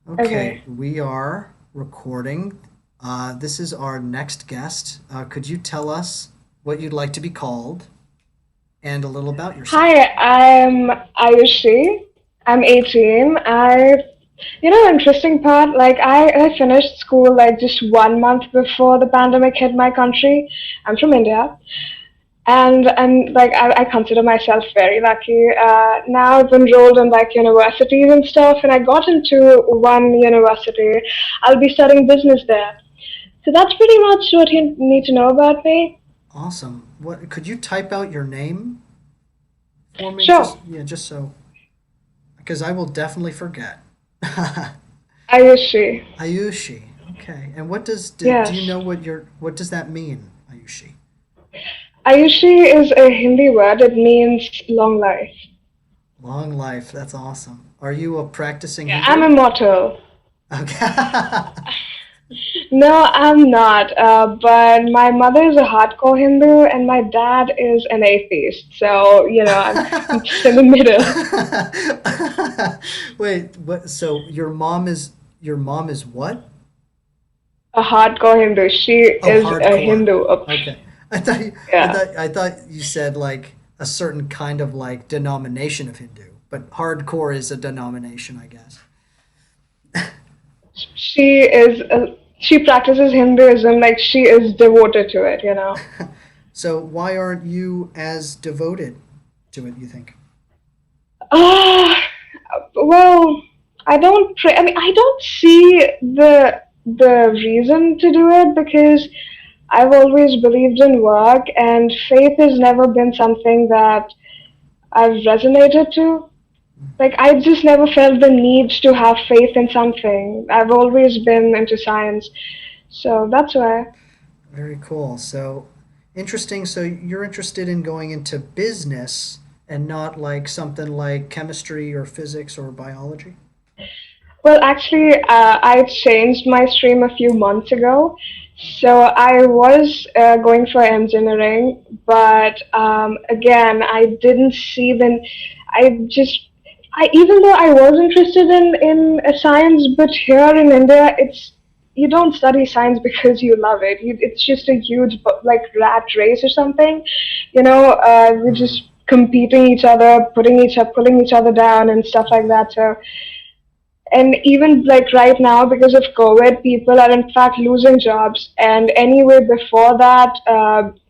Okay, Okay. we are recording. This is our next guest. Could you tell us what you'd like to be called and a little about yourself? Hi, I'm Ayushi. I'm 18. Interesting part, I finished school like just 1 month before the pandemic hit my country. I'm from India. And I consider myself very lucky. Now I've enrolled in like universities and stuff, and I got into one university. I'll be studying business there. So that's pretty much what you need to know about me. Awesome. What could you type out your name for me? Sure. Just so because I will definitely forget. Ayushi. Ayushi. Okay. And do you Yes. know what does that mean, Ayushi? Ayushi is a Hindi word. It means long life. Long life. That's awesome. Are you a practicing Yeah, I'm Hindu? immortal. Okay. No, I'm not. But my mother is a hardcore Hindu, and my dad is an atheist. So I'm just in the middle. Wait, what? So your mom is what? A hardcore Hindu. She Oh, is a hardcore. Hindu. Okay. Yeah. I thought you said like a certain kind of like denomination of Hindu, but hardcore is a denomination, I guess. She practices Hinduism. Like she is devoted to it. So why aren't you as devoted to it, you think? Ah, well, I don't pray. I mean, I don't see the reason to do it because I've always believed in work, and faith has never been something that I've resonated to. Like, I just never felt the need to have faith in something. I've always been into science, so that's why. Very cool. So interesting. So you're interested in going into business and not like something like chemistry or physics or biology? Well, actually, I changed my stream a few months ago. So I was going for engineering, but again, I didn't see the. I just, even though I was interested in science, but here in India, you don't study science because you love it. It's just a huge like rat race or something. We're Hmm. just competing each other, pulling each other down, and stuff like that. So and even like right now because of covid people are in fact losing jobs and anyway before that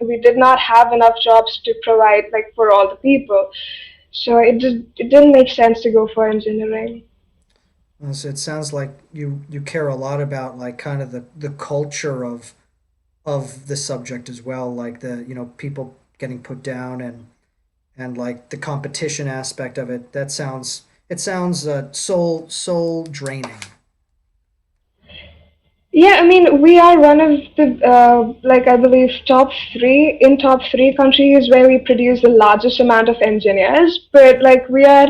we did not have enough jobs to provide like for all the people so it didn't make sense to go for engineering. So it sounds like you care a lot about like kind of the culture of the subject as well, like the people getting put down and like the competition aspect of it. It sounds soul draining. Yeah, I mean, we are one of the, like, I believe, top three countries where we produce the largest amount of engineers, but like we are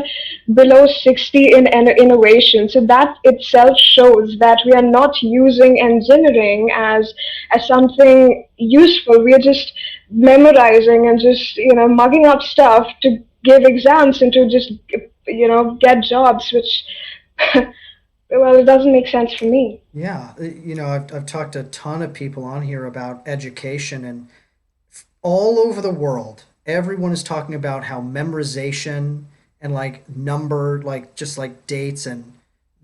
below 60 in innovation. So that itself shows that we are not using engineering as something useful. We are just memorizing and just, mugging up stuff to give exams and to just, get jobs, which, well, it doesn't make sense for me. Yeah, I've talked to a ton of people on here about education and all over the world, everyone is talking about how memorization and like like just like dates and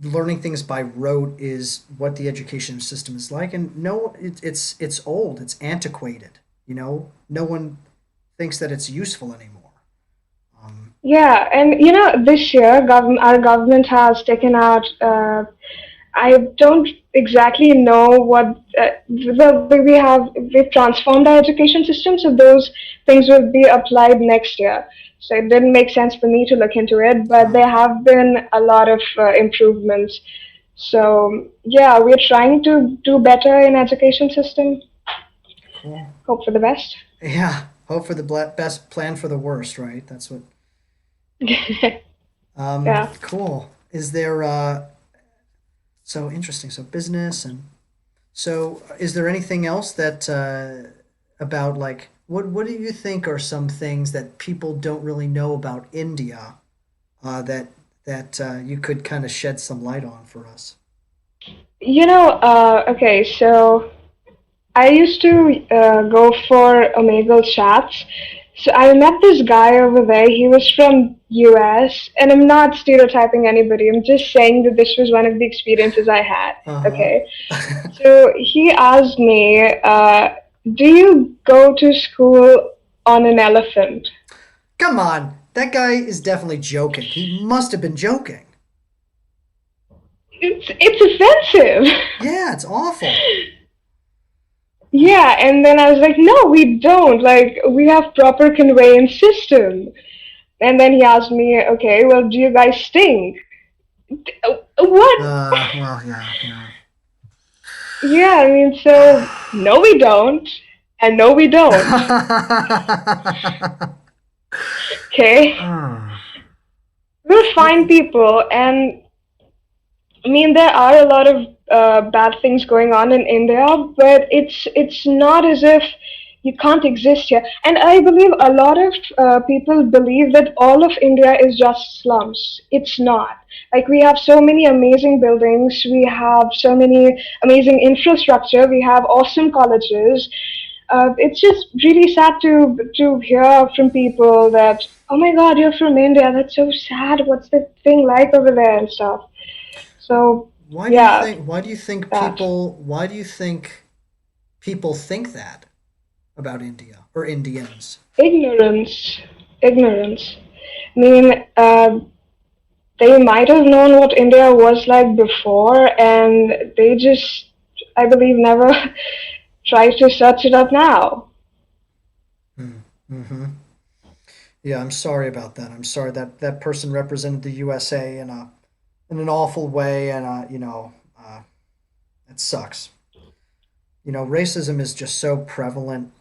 learning things by rote is what the education system is like. And no, it's old, it's antiquated. No one thinks that it's useful anymore. Um, Yeah, and this year, our government has taken out. I don't exactly know what. Well, we've transformed our education system, so those things will be applied next year. So it didn't make sense for me to look into it, but oh, there have been a lot of improvements. So yeah, we're trying to do better in education system. cool. Hope for the best. Yeah, hope for the best, plan for the worst, right? That's what. Yeah. Cool. Is there so interesting? So business and so, is there anything else that about like what do you think are some things that people don't really know about India that you could kind of shed some light on for us? Okay, so I used to go for Omegle chats. So I met this guy over there. He was from US, and I'm not stereotyping anybody. I'm just saying that this was one of the experiences I had. Uh Okay, huh. so he asked me, "Do you go to school on an elephant?" Come on, that guy is definitely joking. He must have been joking. It's offensive. Yeah, it's awful. Yeah, and then I was like, "No, we don't. Like, we have proper conveyance system." And then he asked me, okay, well, do you guys stink? What? Well, yeah, yeah. Yeah, I mean, so no, we don't, and no, we don't. Okay, Ah, we're fine yeah, people, and I mean, there are a lot of bad things going on in India, but it's not as if you can't exist here. And I believe a lot of people believe that all of India is just slums. It's not. Like we have so many amazing buildings, we have so many amazing infrastructure, we have awesome colleges. It's just really sad to hear from people that, oh my God, you're from India. That's so sad. What's the thing like over there and stuff. So yeah, that why do you think people think that about India or Indians? ignorance, ignorance. I mean, they might have known what India was like before, and they just, I believe, never try to search it up now. Mm-hmm. Yeah, I'm sorry about that. I'm sorry that that person represented the USA in an awful way, and it sucks. Racism is just so prevalent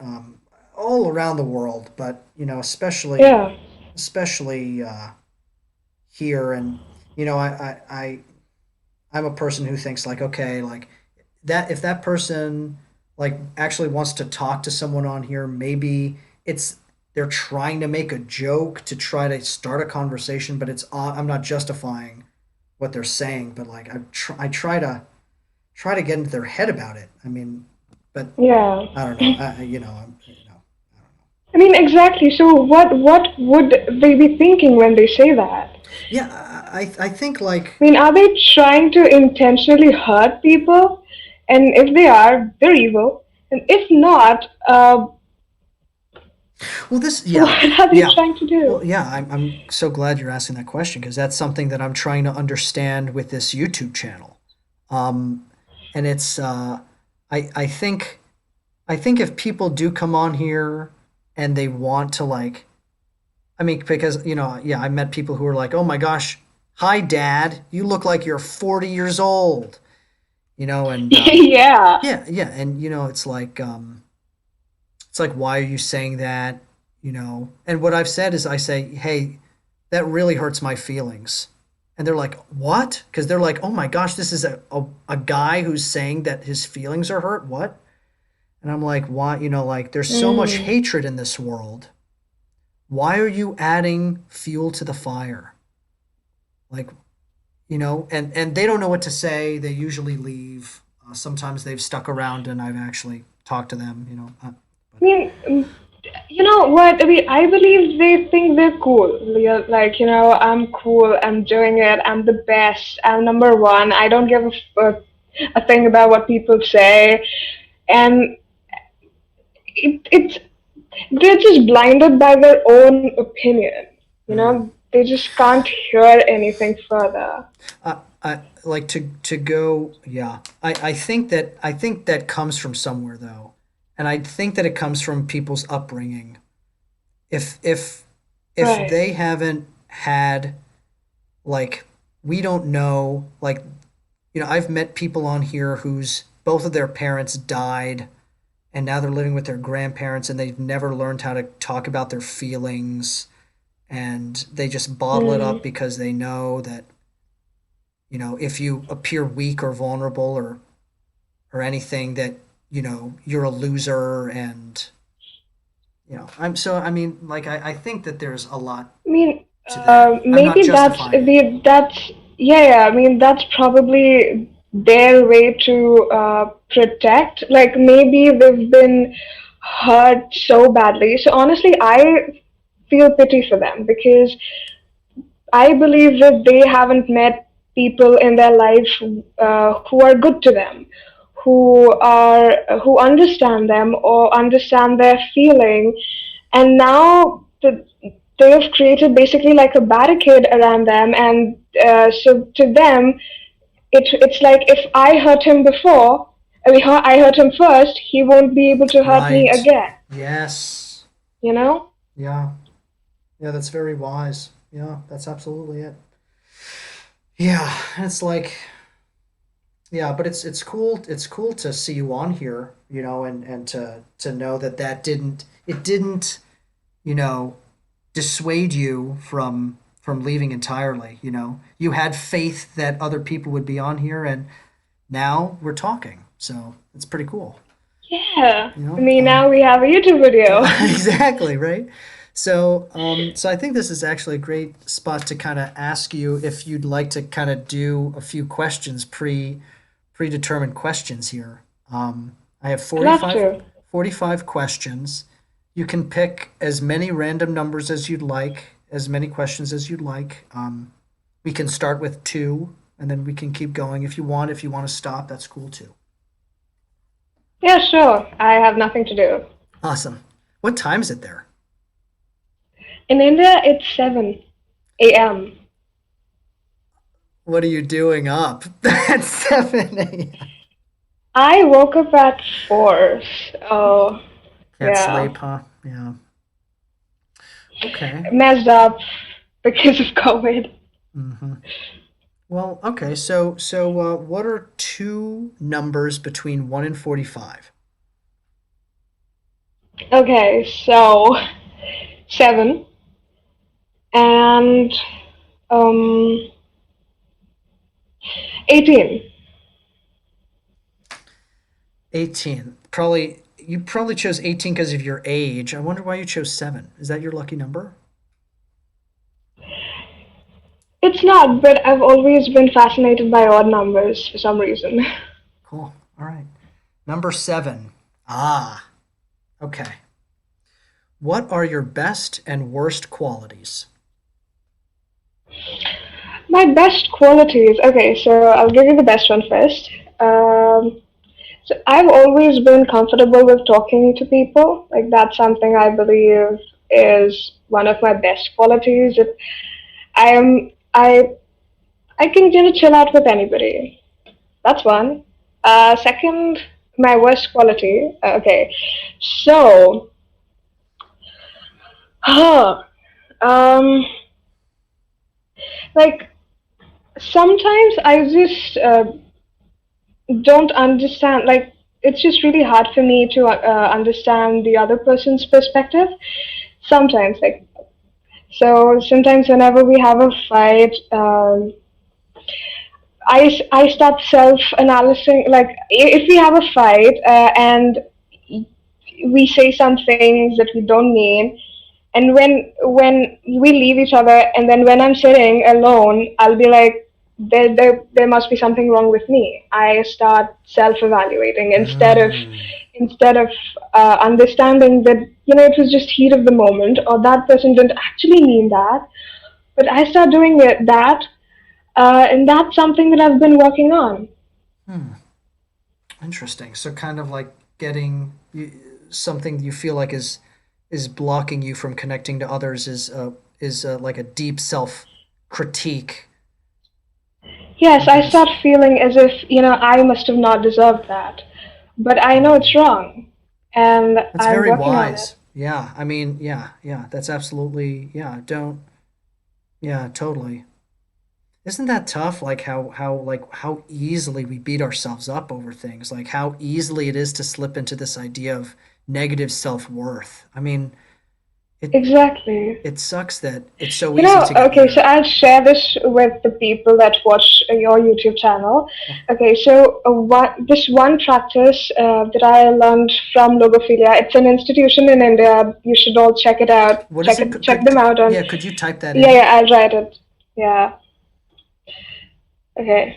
all around the world, but Yeah. especially here. And I'm a person who thinks like, okay, like that if that person like actually wants to talk to someone on here, maybe it's they're trying to make a joke to try to start a conversation, but I'm not justifying what they're saying, but like I try to get into their head about it. I mean, but Yeah. I don't know. I don't know. I mean, exactly. So what would they be thinking when they say that? Yeah, I think like I mean, are they trying to intentionally hurt people? And if they are, they're evil. And if not, well this yeah what are they yeah trying to well do? yeah I'm so glad you're asking that question because that's something that I'm trying to understand with this YouTube channel. Um, and it's I think if people do come on here and they want to like I mean because yeah I met people who are like oh my gosh hi dad you look like you're 40 years old and Yeah. yeah and it's like why are you saying that and what I've said is I say hey that really hurts my feelings and they're like what because they're like oh my gosh this is a guy who's saying that his feelings are hurt what and I'm like why like there's so much Mm. hatred in this world why are you adding fuel to the fire like and they don't know what to say they usually leave sometimes they've stuck around and I've actually talked to them I mean, you know what? I mean, I believe they think they're cool. They're like, I'm cool. I'm doing it. I'm the best. I'm number one. I don't give a thing about what people say. And it's they're just blinded by their own opinion. mm. They just can't hear anything further. I like to go. Yeah, I think that comes from somewhere though, and I think that it comes from people's upbringing. If if if Right. they haven't had like we don't know like I've met people on here whose both of their parents died and now they're living with their grandparents and they've never learned how to talk about their feelings and they just bottle it up Mm. because they know that if you appear weak or vulnerable or anything that you're a loser and I mean like I think that there's a lot I mean, to that. I'm not maybe justifying it. that's yeah, yeah. I mean, that's probably. their way to protect. Like maybe they've been hurt so badly. So honestly, I feel pity for them because I believe that they haven't met people in their life who are good to them, who understand them or understand their feeling, and now they have created basically like a barricade around them, and so to them, it's like if I hurt him before, I hurt him first, he won't be able to hurt me Right. again. Yes. You know? Yeah. Yeah, that's very wise. Yeah, that's absolutely it. Yeah, it's like yeah, but it's cool to see you on here, and to know that it didn't, you know, dissuade you from leaving entirely, you know. You had faith that other people would be on here, and now we're talking. So, it's pretty cool, Yeah. you I know. mean, now we have a YouTube video. Yeah, exactly, right? So I think this is actually a great spot to kind of ask you if you'd like to kind of do a few questions, predetermined questions here. I have I'd love to. 45 questions. You can pick as many random numbers as you'd like, as many questions as you'd like. We can start with two, and then we can keep going if you want. If you want to stop, that's cool too. Yeah, sure. I have nothing to do. Awesome. What time is it there? In India, it's 7 a.m. What are you doing up at 7 a.m.? I woke up at 4. So, Can't yeah. sleep, huh? Yeah. Okay. Messed up because of COVID. hmm Well, okay. So, what are two numbers between 1 and 45? Okay, so 7 and um 18. 18. Probably you probably chose 18 because of your age. I wonder why you chose 7. Is that your lucky number? It's not, but I've always been fascinated by odd numbers for some reason. Cool. All right. Number 7. Ah, okay. What are your best and worst qualities? My best qualities. Okay, so I'll give you the best one first. So I've always been comfortable with talking to people. Like that's something I believe is one of my best qualities. If I am, I can chill out with anybody. That's one. Second, my worst quality. Okay, so, huh, um, like sometimes I just don't understand. Like it's just really hard for me to understand the other person's perspective. Sometimes, like so, sometimes whenever we have a fight, I start self-analyzing. Like if we have a fight and we say some things that we don't mean, and when we leave each other, and then when I'm sitting alone, I'll be like, there must be something wrong with me. I start self-evaluating Mm. instead of understanding that it was just heat of the moment, or that person didn't actually mean that. But I start doing that, and that's something that I've been working on. Hmm. Interesting. So kind of like getting something you feel like is blocking you from connecting to others is like a deep self critique. Yes, Like I it's start feeling as if I must have not deserved that, but I know it's wrong, and that's I'm very working on it. wise. Yeah, I mean, yeah. That's absolutely yeah. Don't yeah, totally. Isn't that tough? Like how easily we beat ourselves up over things. Like how easily it is to slip into this idea of negative self worth. I mean, it Exactly. it sucks that it's so easy to get Okay, so there. I'll share this with the people that watch your YouTube channel. Okay, so this one practice that I learned from Logophilia, it's an institution in India. You should all check it out. What is it? Check them out on. Yeah, could you type that Yeah, in? yeah, I'll write it. Yeah. Okay.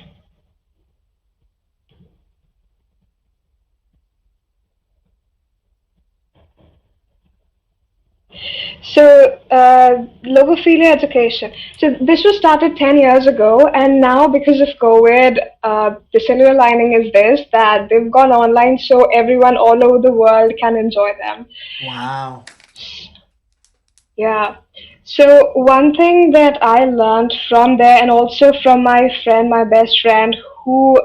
So, logophilia education. So, this was started 10 years ago, and now because of COVID, the silver lining is this that they've gone online so everyone all over the world can enjoy them. Wow. Yeah. So one thing that I learned from there, and also from my friend, my best friend, who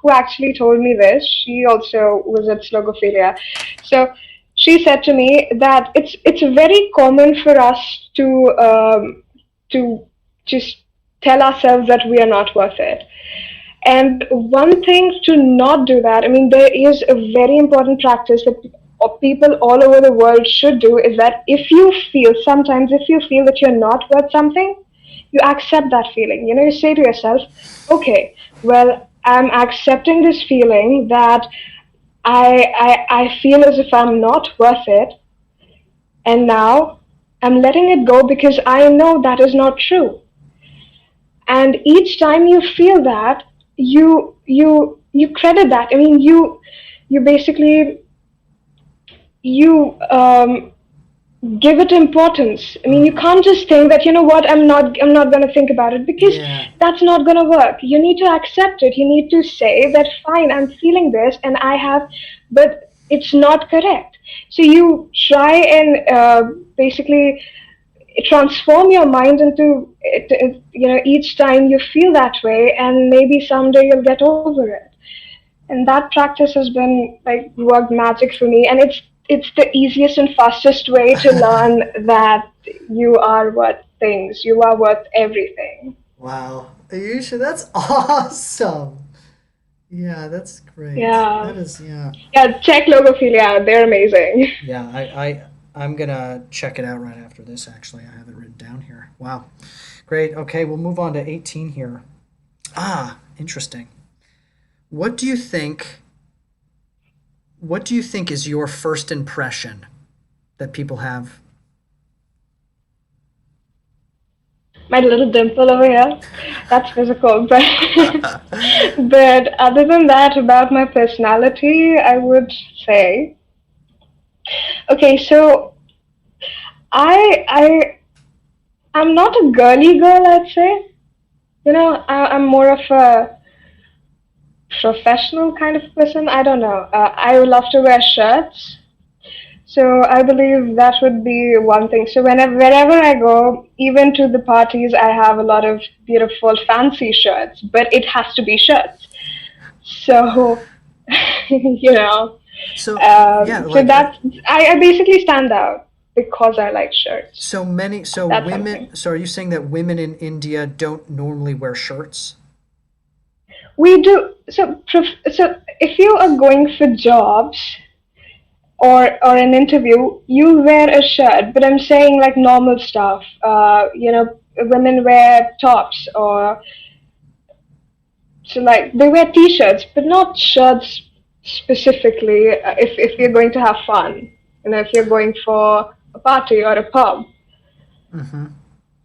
actually told me this. She also was at Slogophilia. So she said to me that it's very common for us to just tell ourselves that we are not worth it. And one thing to not do that, I mean, there is a very important practice that people all over the world should do is that sometimes if you feel that you're not worth something, you accept that feeling. You know, you say to yourself, okay, well, I'm accepting this feeling that I feel as if I'm not worth it, and now I'm letting it go because I know that is not true. And each time you feel that, you credit that. I mean, you basically you give it importance. I mean, you Mm. can't just think that, you know what, I'm not going to think about it, because Yeah. that's not going to work. You need to accept it. You need to say that, fine, I'm feeling this, and but it's not correct. So you try and basically transform your mind into each time you feel that way, and maybe someday you'll get over it. And that practice has been like worked magic for me, and it's the easiest and fastest way to learn that you are worth things, you are worth everything. Wow. Ayusha, that's awesome. Yeah, that's great. Yeah, That is, yeah. yeah, check Logophilia out, they're amazing. Yeah, I'm gonna check it out right after this, actually. I have it written down here. Wow. Great. Okay, we'll move on to 18 here. Ah, interesting. What do you think what do you think is your first impression that people have? My little dimple over here, that's physical, but but other than that, about my personality, I would say, okay, so I I'm not a girly girl, I'd say. You know, I'm more of a professional kind of person. I don't know. I love to wear shirts. So I believe that would be one thing. So wherever I go, even to the parties, I have a lot of beautiful fancy shirts, but it has to be shirts. So, you know, So, yeah, so like that I basically stand out because I like shirts. so That's women, something. so are you saying that women in India don't normally wear shirts? We do so. If you are going for jobs or an interview, you wear a shirt. But I'm saying like normal stuff. Women wear tops, or so like they wear t-shirts, but not shirts specifically. If you're going to have fun, if you're going for a party or a pub. Mm-hmm.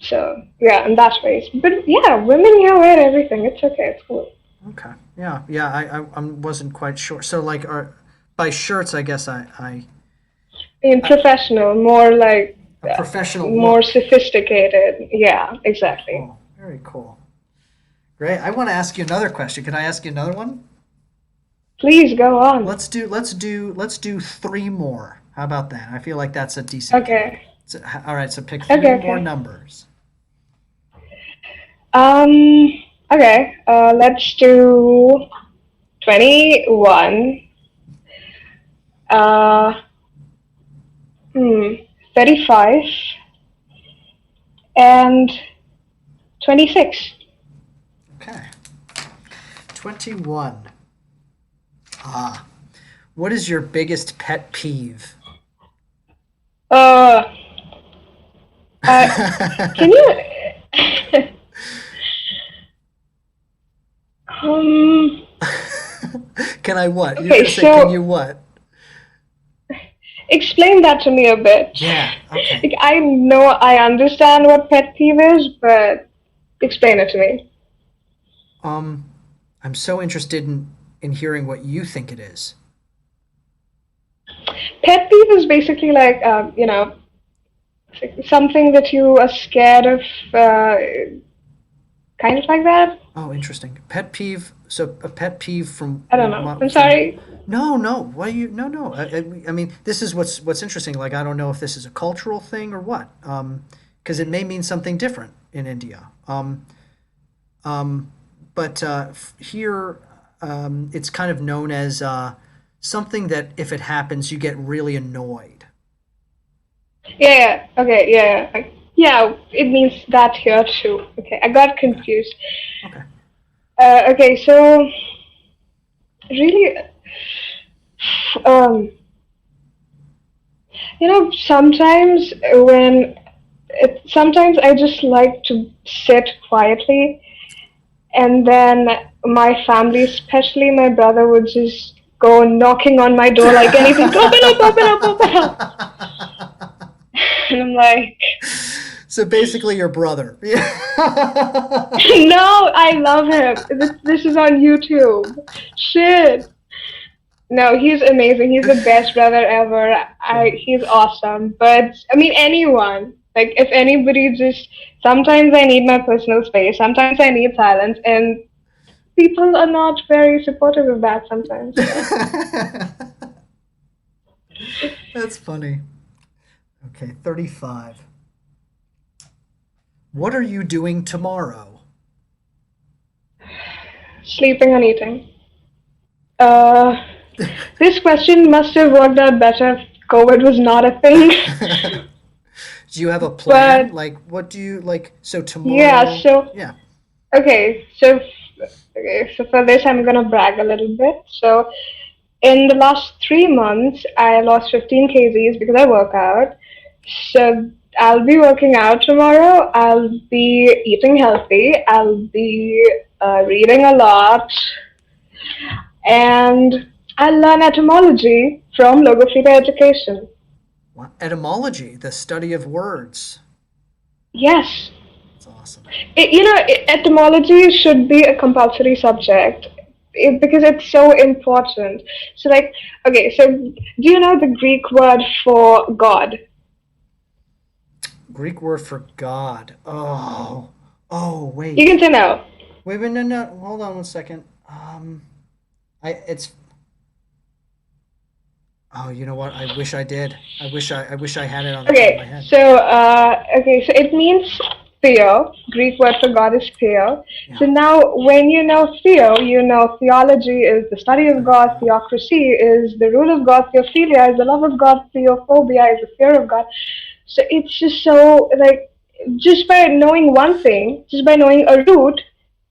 So yeah, in that ways. But yeah, women here wear everything. It's okay. It's cool. Okay. Yeah, yeah, I wasn't quite sure. So like by shirts, I guess In I professional, more like a professional more look. sophisticated. Yeah, Very exactly. cool. Very cool. Great. I want to ask you another question. Can I ask you another one? Please go on. Let's do three more. How about that? I feel like that's a decent count. Okay. So, all right, so pick three Okay. more Okay. numbers. Um. Okay. Let's do 21. Uh. Hmm. 35 and 26. Okay. 21. Ah. What is your biggest pet peeve? Uh. Can you? um. Can I what? You're Okay. gonna say, can you So what? explain that to me a bit. Yeah, okay. Like, I know I understand what pet peeve is, but explain it to me. Um, I'm so interested in hearing what you think it is. Pet peeve is basically like, Something that you are scared of, uh, kind of like that. Oh, interesting. Pet peeve. So a pet peeve I don't know. I'm from. sorry. No, no. Why you? No, no. I mean, this is what's interesting. Like, I don't know if this is a cultural thing or what. Because it may mean something different in India. Um, but here, it's kind of known as something that if it happens, you get really annoyed. Yeah, yeah. Okay, yeah, yeah. Yeah, it means that here too. Okay, I got Okay. confused. Okay. Okay, so really, um, sometimes sometimes I just like to sit quietly, and then my family, especially my brother, would just go knocking on my door like anything. Open up, open up, open up. And I'm like, So basically, your brother. Yeah. no, I love him. This is on YouTube. Shit. No, he's amazing. He's the best brother ever. Good. He's awesome. But I mean, anyone. Like, if anybody just, sometimes I need my personal space. Sometimes I need silence, and people are not very supportive of that sometimes. So That's funny. Okay, 35. What are you doing tomorrow? sleeping and eating. Uh, this question must have worked out better if COVID was not a thing. Do you have a plan? But Like, what do you like? So yeah, tomorrow, so yeah. okay, so for this I'm gonna brag a little bit. So in the last 3 months, I lost 15 kgs because I work out. So I'll be working out tomorrow. I'll be eating healthy. I'll be reading a lot, and I'll learn etymology from Logofredo Education. Etymology, the study of words. Yes, That's awesome. etymology should be a compulsory subject because it's so important. So, like, okay, so do you know the Greek word for God? Greek word for God. Oh, You wait. can say no. Wait, no, no. Hold on one second. It's. Oh, you know what? I wish I did. I wish I had it on the top of my head. So it means theo. Greek word for God is theo. So Yeah. now, when you know theo, you know theology is the study of Study of God, God. theocracy is the rule of God, theophilia is the love of God, theophobia is the fear of God. So it's just so, like, just by knowing one thing, just by knowing a root,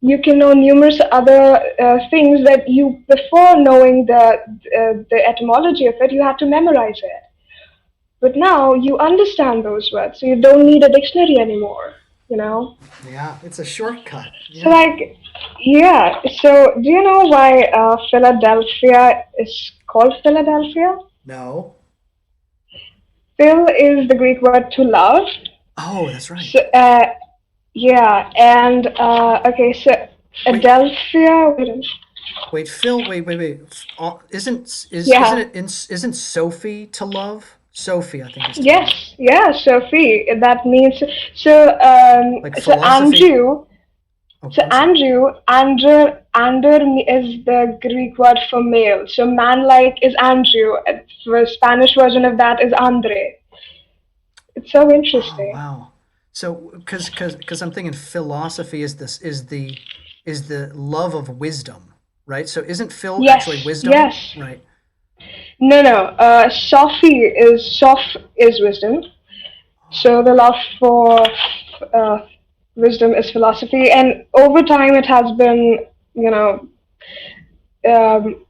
you can know numerous other things that you, before knowing the etymology of it, you had to memorize it. But now you understand those words, so you don't need a dictionary anymore, you know? Yeah, it's a shortcut. So, Yeah. like, yeah, so do you know why Philadelphia is called Philadelphia? No. Phil is the Greek word to love. Oh, that's So, right. yeah, and, okay, so Wait, Adelphia, wait a minute. wait, Phil. Wait. Isn't Yeah, isn't Sophie to love? Sophie, I think, is to love. yes, yeah, Sophie, that means, Like so philosophy. Andrew. Oh, So I'm sorry. Ander is the Greek word for male. So man-like is Andrew. The Spanish version of that is Andre. It's so Oh, interesting. wow. So, because I'm thinking philosophy is the love of wisdom, right? So, isn't Phil actually Yes, wisdom? yes. Right. No, no. Soph is wisdom. So the love for uh, wisdom is philosophy, and over time it has been, you know, um,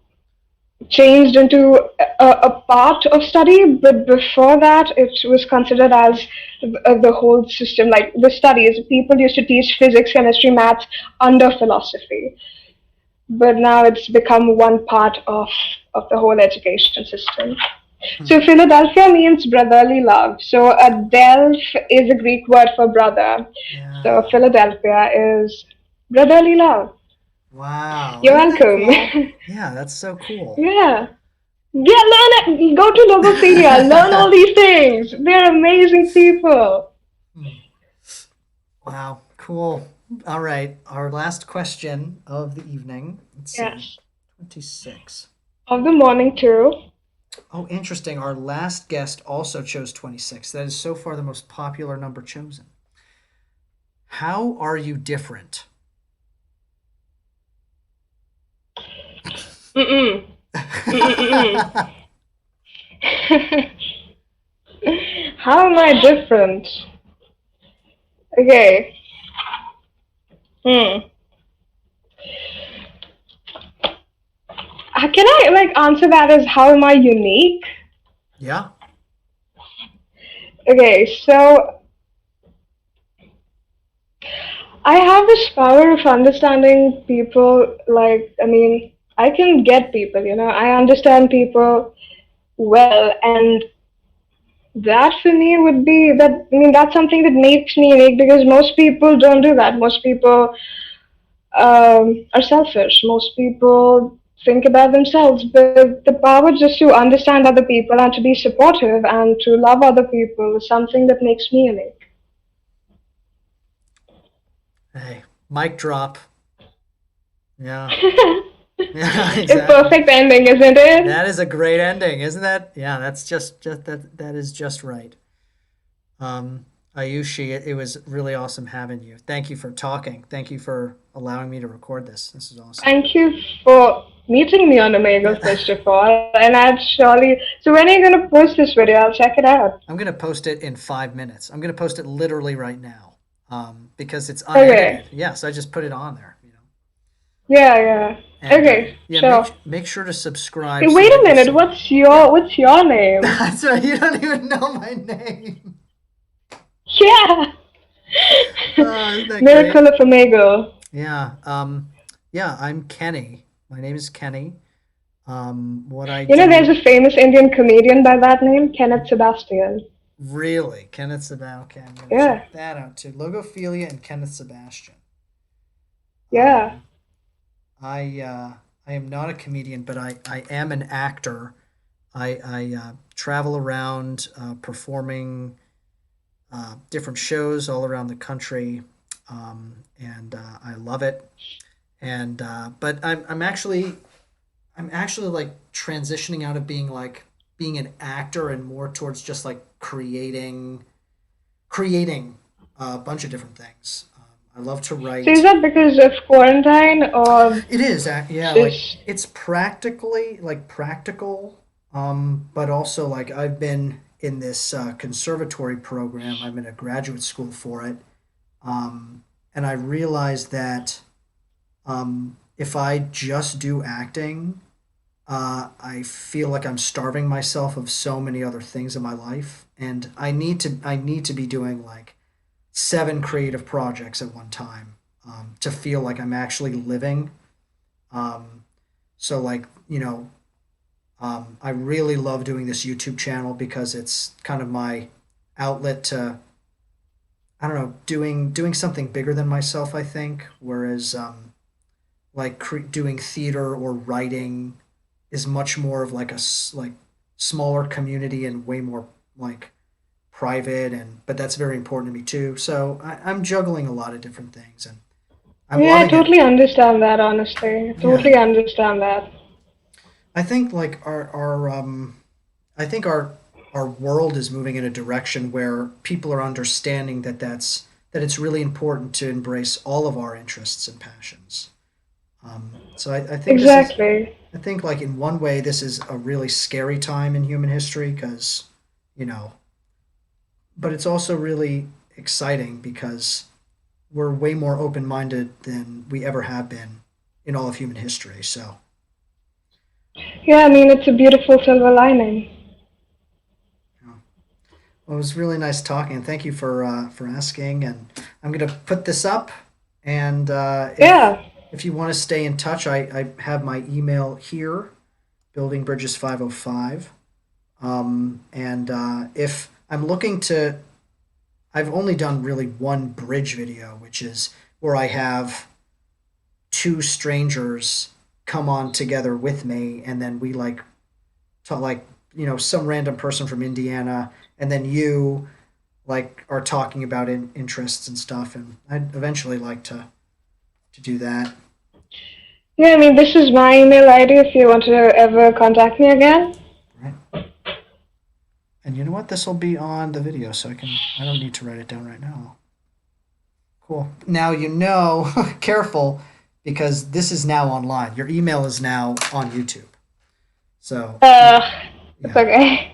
changed into a part of study, but before that, it was considered as the whole system, like the studies. People used to teach physics, chemistry, maths under philosophy, but now it's become one part of the whole education system. Hmm. So Philadelphia means brotherly love. So Adelph is a Greek word for brother. So Yeah. Philadelphia is brotherly love. Wow. You're Isn't that welcome. cool? Yeah, that's so cool. Yeah. Yeah, learn it. Go to Logopedia. Learn all these things. They're amazing people. Hmm. Wow, cool. All right, our last question of the evening. Let's see, Yes. 26. Of the morning too. Oh, interesting. Our last guest also chose 26. That is so far the most popular number chosen. How are you different? Mm-mm. Mm-mm. Mm-mm. How am I different? Okay. Hmm. Can I like answer that as how am I unique? Yeah. Okay, so I have this power of understanding people. Like, I mean, I can get people, I understand people well, and that for me would be that. I mean, that's something that makes me unique because most people don't do that. Most people are selfish. Most people think about themselves, but the power just to understand other people and to be supportive and to love other people is something that makes me unique. Hey, mic drop. Yeah. Yeah, A exactly. perfect ending, isn't it? That is a great ending, isn't that? Yeah, that's just that is just right. Um, Ayushi, it was really awesome having you. Thank you for talking. Thank you for allowing me to record this. This is awesome. Thank you for meeting me on Omegle, Yeah. first of all. And I'd surely. So, when are you going to post this video? I'll check it out. I'm gonna post it in 5 minutes. I'm gonna post it literally right now, because it's Okay. unedited. Yes, I just put it on there. Yeah, yeah. And Okay, yeah, sure. make sure to subscribe Hey, so wait a that you minute. see. Yeah, What's your name? that's right. You don't even know my name. Yeah. Isn't that great? Miracle of Omegle. Yeah. Yeah. I'm Kenny. My name is Kenny. What I There's do a famous Indian comedian by that name, Kenneth Sebastian. really, Kenneth Sebastian. Okay, I'm gonna Yeah, check that out too. Logophilia and Kenneth Sebastian. yeah. Um, I am not a comedian, but I am an actor. I travel around performing different shows all around the country, and I love it. And but I'm actually like transitioning out of being an actor and more towards just like creating a bunch of different things. I love to So is write. that because of quarantine or It is, yeah, like just it's practically like practical, but also like I've been in this conservatory program. I'm in a graduate school for it, and I realized that if I just do acting, I feel like I'm starving myself of so many other things in my life, and I need to be doing like 7 creative projects at one time to feel like I'm actually living. Um, so like I really love doing this YouTube channel because it's kind of my outlet to I don't know doing something bigger than myself. I think whereas like doing theater or writing is much more of like like smaller community and way more like private and but that's very important to me too. So I'm juggling a lot of different things and I'm yeah, I loving it. totally understand that honestly. I Yeah, totally understand that. I think like I think our world is moving in a direction where people are understanding that it's really important to embrace all of our interests and passions. So I think this is Exactly. I think like in one way this is a really scary time in human history because you know, but it's also really exciting because we're way more open minded than we ever have been in all of human history. So Yeah, I mean it's a beautiful silver lining. you know, well, it was really nice talking. Thank you for asking. And I'm gonna put this up. And Yeah. if you want to stay in touch, I have my email here, Building Bridges 505. And if I'm looking to, I've only done really one bridge video, which is where I have 2 strangers come on together with me, and then we like to like, some random person from Indiana, and then you like are talking about interests and stuff, and I'd eventually like to do that. Yeah, I mean, this is my email ID if you want to ever contact me again. Right. And you know what? This will be on the video, so I don't need to write it down right now. Cool. Now careful, because this is now online. Your email is now on YouTube. So, It's yeah. okay.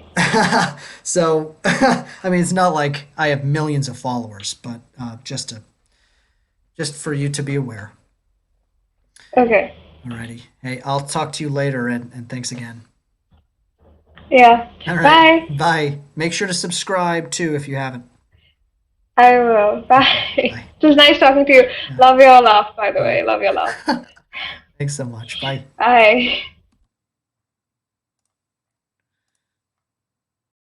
So, I mean, it's not like I have millions of followers, but just for you to be aware. Okay. Alrighty. Hey, I'll talk to you later, and thanks again. Yeah. All right. Bye. Bye. Make sure to subscribe too if you haven't. I will. Okay. Bye. Bye. It was nice talking to you. Yeah. Love your laugh, by the Yeah. way. Love your laugh. Thanks so much. Bye. Bye.